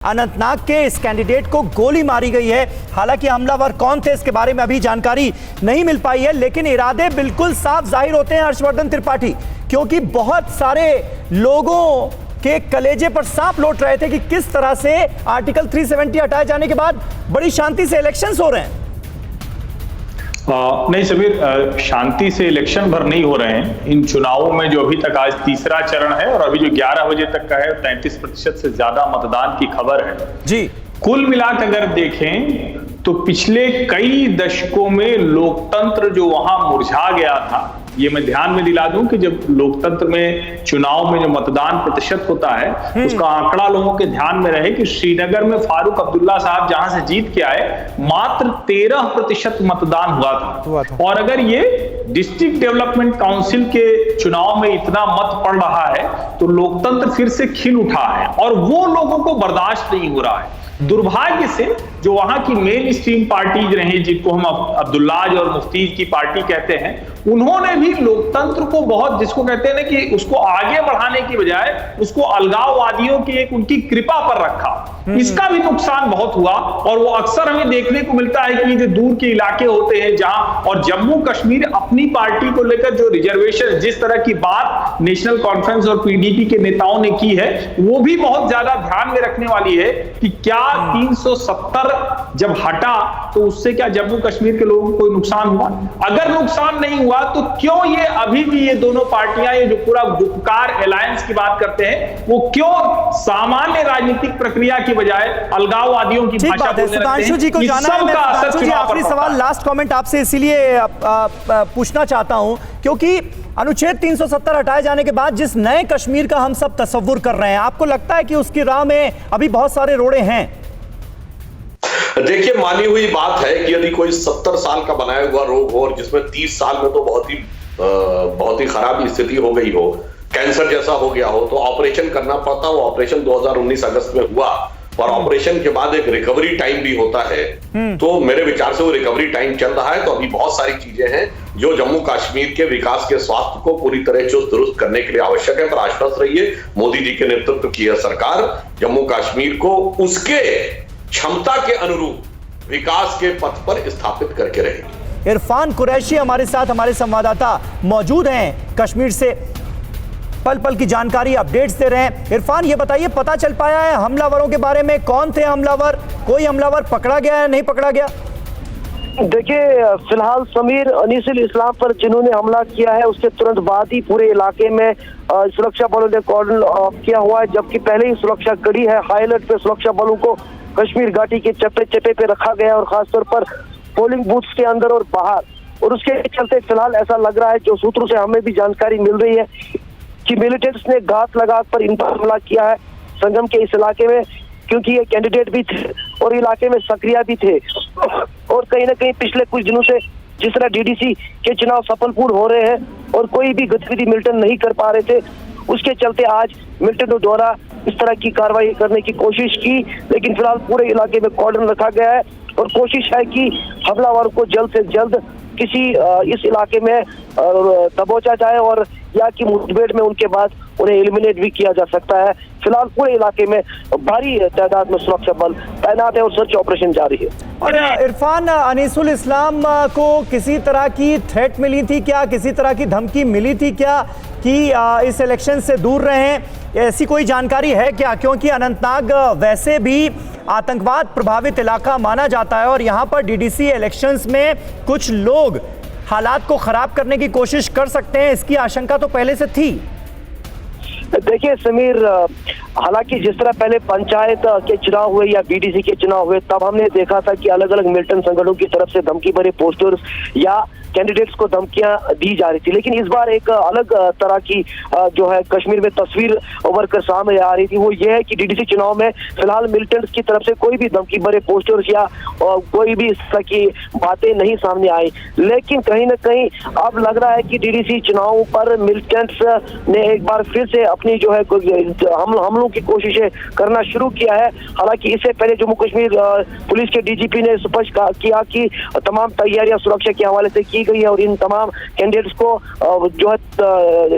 अनंतनाग के इस कैंडिडेट को गोली मारी गई है। हालांकि हमलावर कौन थे इसके बारे में अभी जानकारी नहीं मिल पाई है, लेकिन इरादे बिल्कुल साफ जाहिर होते हैं हर्षवर्धन त्रिपाठी, क्योंकि बहुत सारे लोगों के कलेजे पर सांप लौट रहे थे कि किस तरह से आर्टिकल 370 हटाए जाने के बाद बड़ी शांति से इलेक्शंस हो रहे हैं। नहीं समीर, शांति से इलेक्शन भर नहीं हो रहे हैं। इन चुनावों में जो अभी तक आज तीसरा चरण है और अभी जो 11 बजे तक का है 33% से ज्यादा मतदान की खबर है जी। कुल मिलाकर अगर देखें तो पिछले कई दशकों में लोकतंत्र जो वहां मुरझा गया था, ये मैं ध्यान में दिला दूं कि जब लोकतंत्र में चुनाव में जो मतदान प्रतिशत होता है उसका आंकड़ा लोगों के ध्यान में रहे कि श्रीनगर में फारूक अब्दुल्ला साहब जहां से जीत के आए मात्र 13% मतदान हुआ था। और अगर ये डिस्ट्रिक्ट डेवलपमेंट काउंसिल के चुनाव में इतना मत पड़ रहा है तो लोकतंत्र फिर से खिल उठा है और वो लोगों को बर्दाश्त नहीं हो रहा है। दुर्भाग्य से जो वहां की मेन स्ट्रीम पार्टीज रही, जिनको हम अब्दुल्लाज और मुफ्तीज की पार्टी कहते हैं, उन्होंने भी लोकतंत्र को बहुत, जिसको कहते हैं ना कि उसको आगे बढ़ाने की बजाय उसको अलगाववादियों की एक उनकी कृपा पर रखा। इसका भी नुकसान बहुत हुआ और वो अक्सर हमें देखने को मिलता है कि जो दूर के इलाके होते हैं जहां, और जम्मू कश्मीर अपनी पार्टी को लेकर जो रिजर्वेशन, जिस तरह की बात नेशनल कॉन्फ्रेंस और पीडीपी के नेताओं ने की है, वो भी बहुत ज्यादा ध्यान में रखने वाली है कि क्या 370 जब हटा तो उससे क्या जम्मू कश्मीर के लोगों को कोई नुकसान हुआ? अगर नुकसान नहीं हुआ तो क्यों ये अभी भी ये दोनों पार्टियां, ये जो पूरा गुपकार अलायंस की बात करते हैं, वो क्यों सामान्य राजनीतिक प्रक्रिया की बजाय अलगाववादियों की भाषा बोलने लगते हैं? सुधांशु जी को जाना है। सुधांशु जी, आखिरी सवाल, लास्ट कमेंट आपसे इसीलिए पूछना चाहता हूं क्योंकि अनुच्छेद 370 हटाए जाने के बाद जिस नए कश्मीर का हम सब तस्वुर कर रहे हैं, आपको लगता है कि उसकी राह में अभी बहुत सारे रोड़े हैं? देखिए, मानी हुई बात है कि यदि कोई 70 साल का बनाया हुआ रोग हो और जिसमें 30 साल में तो बहुत ही खराब स्थिति हो गई हो, कैंसर जैसा हो गया हो, तो ऑपरेशन करना पड़ता। वो ऑपरेशन 2019 अगस्त में हुआ और ऑपरेशन के बाद एक रिकवरी टाइम भी होता है। तो मेरे विचार से वो रिकवरी टाइम चल रहा है। तो अभी बहुत सारी चीजें हैं जो जम्मू कश्मीर के विकास के स्वास्थ्य को पूरी तरह चुस्त दुरुस्त करने के लिए आवश्यक है। पर आश्वस्त रहिए, मोदी जी के नेतृत्व की यह सरकार जम्मू कश्मीर को उसके क्षमता के अनुरूप विकास के पथ पर स्थापित करके रहेगी। इरफान कुरैशी हमारे साथ, हमारे संवाददाता मौजूद हैं कश्मीर से, पल पल की जानकारी, अपडेट्स दे रहे हैं। इरफान, ये बताइए, पता चल पाया है हमलावरों के बारे में? कौन थे हमलावर? कोई हमलावर पकड़ा गया है, नहीं पकड़ा गया? देखिए, फिलहाल समीर, अनीसुल इस्लाम पर जिन्होंने हमला किया है उसके तुरंत बाद ही पूरे इलाके में सुरक्षा बलों ने कॉर्डन ऑफ किया हुआ है, जबकि पहले ही सुरक्षा कड़ी है। हाई अलर्ट पे सुरक्षा बलों को कश्मीर घाटी के चप्पे चप्पे पे रखा गया और खासतौर पर पोलिंग बूथ्स के अंदर और बाहर। और उसके चलते फिलहाल ऐसा लग रहा है, जो सूत्रों से हमें भी जानकारी मिल रही है, कि मिलिटेंट्स ने घात लगा कर इन पर हमला किया है संगम के इस इलाके में, क्योंकि ये कैंडिडेट भी थे और इलाके में सक्रिय भी थे। और कहीं ना कहीं पिछले कुछ दिनों से जिस तरह डीडीसी के चुनाव सफलपूर्ण हो रहे हैं और कोई भी गतिविधि मिलिटेंट नहीं कर पा रहे थे, उसके चलते आज मिलिटेंटों द्वारा इस तरह की कार्रवाई करने की कोशिश की। लेकिन फिलहाल पूरे इलाके में कॉर्डन रखा गया है और कोशिश है कि हमलावरों को जल्द से जल्द किसी इस इलाके में दबोचा जाए और या कि मुठभेड़ में उनके बाद उन्हें एलिमिनेट भी किया जा सकता है। फिलहाल पूरे इलाके में भारी तादाद में सुरक्षा बल तैनात है और सर्च ऑपरेशन जारी है। और इरफान, अनीसुल इस्लाम को किसी तरह की थ्रेट मिली थी क्या, किसी तरह की धमकी मिली थी क्या कि इस इलेक्शन से दूर रहें? ऐसी कोई जानकारी है क्या? क्योंकि अनंतनाग वैसे भी आतंकवाद प्रभावित इलाका माना जाता है और यहाँ पर डीडीसी इलेक्शंस में कुछ लोग हालात को खराब करने की कोशिश कर सकते हैं, इसकी आशंका तो पहले से थी। देखिए समीर, हालांकि जिस तरह पहले पंचायत के चुनाव हुए या बीडीसी के चुनाव हुए, तब हमने देखा था कि अलग अलग मिलिटेंट संगठनों की तरफ से धमकी भरे पोस्टर्स या कैंडिडेट्स को धमकियां दी जा रही थी। लेकिन इस बार एक अलग तरह की जो है कश्मीर में तस्वीर उभर कर सामने आ रही थी। वो ये है कि डीडीसी चुनाव में फिलहाल मिलिटेंट्स की तरफ से कोई भी धमकी भरे पोस्टर्स या कोई भी इस तरह की बातें नहीं सामने आई। लेकिन कहीं ना कहीं अब लग रहा है कि डीडीसी चुनाव पर मिलिटेंट्स ने एक बार फिर से अपनी जो है हमलों हमलों की कोशिशें करना शुरू किया है। हालांकि इससे पहले जम्मू कश्मीर पुलिस के डीजीपी ने स्पष्ट किया कि तमाम तैयारियां सुरक्षा के हवाले से की गई है और इन तमाम कैंडिडेट्स को जो है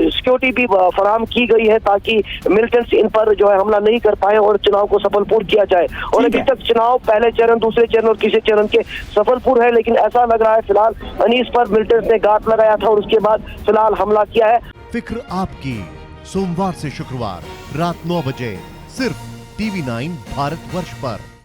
सिक्योरिटी भी फराहम की गई है ताकि मिलिटेंट्स इन पर जो है हमला नहीं कर पाए और चुनाव को सफलपूर्ण किया जाए। और अभी तक चुनाव पहले चरण, दूसरे चरण और तीसरे चरण के सफलपूर्ण है, लेकिन ऐसा लग रहा है फिलहाल अनीस पर मिलिटेंट्स ने घात लगाया था और उसके बाद फिलहाल हमला किया है। फिक्र आपकी, सोमवार से शुक्रवार रात 9 बजे सिर्फ TV9 भारतवर्ष पर।